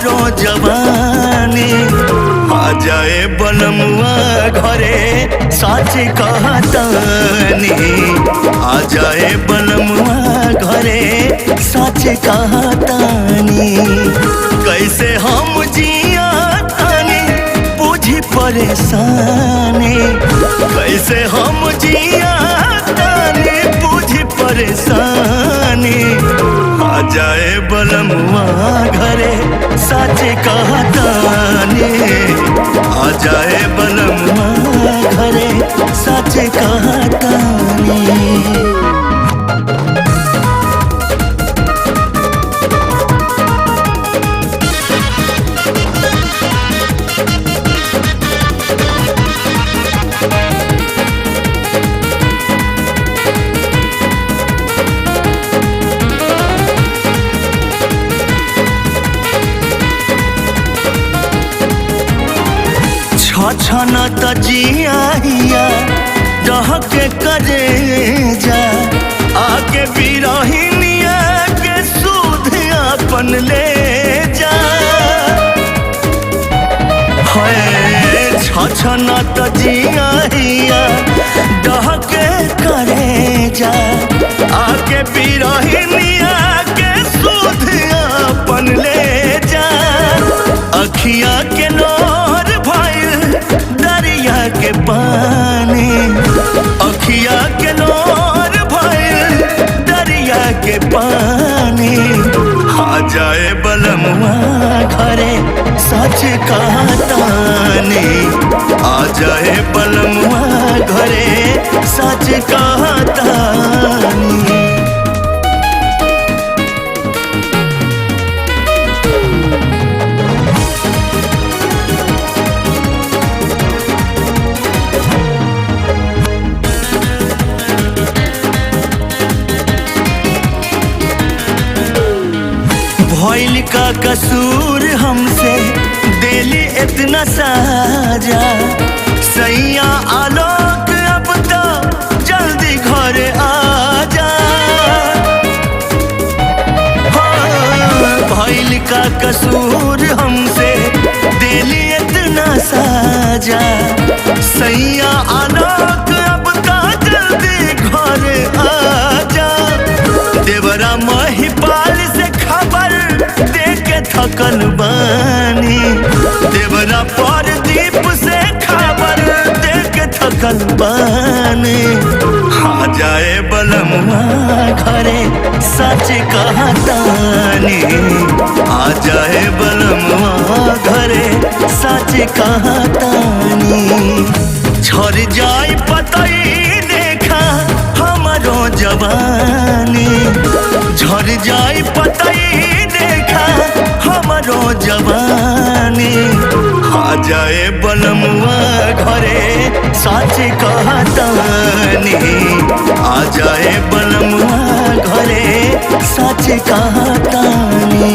हमरो जवानी। आ जाए बलमुआ घरे सच कहतानी। आ जाए बलमुआ घरे सच कहतानी। कैसे हम जिया तानी बुझी परेशानी। कैसे हम जिया तानी बुझी परेशानी। आ जाए बलमुआ घरे सच कहतानी। आ जाए बलमुआ घरे सच कहतानी। छछन त जिया डहके करे जा। आके बिरहिनिया के सुध अपन ले जा। छछन त जिया डहके करे जा। आके बिरहिनिया के सुध अपन ले जा। अखिया के नोर भइल दरिया के पानी। अखिया के नोर भइल दरिया के पानी। आ जाए बलमुआ घरे सच कहतानी। आ जाए बलमुआ घरे सच कहतानी। भइल का कसूर हमसे दिली इतना साजा। सैया आलोक अब तो जल्दी घर आजा। भइल का कसूर हमसे दिली इतना साजा। सैया आलोक अब तो जल्दी घर आजा। देवरा महिपाल से खबर देके थकल बानी। देवरा परदीप से खबर देके थकल बानी। आ जाए बलमुआ घरे सच कहतानी। आ जाए बलमुआ घरे सच कहतानी। झड़ जाए पतई देखा हमरो जवानी। झड़ जाए पतई देखा हमरो जवानी। आ जाए बलमुआ घरे सच कहतानी। आ जाए बलमुआ घरे सच कहतानी।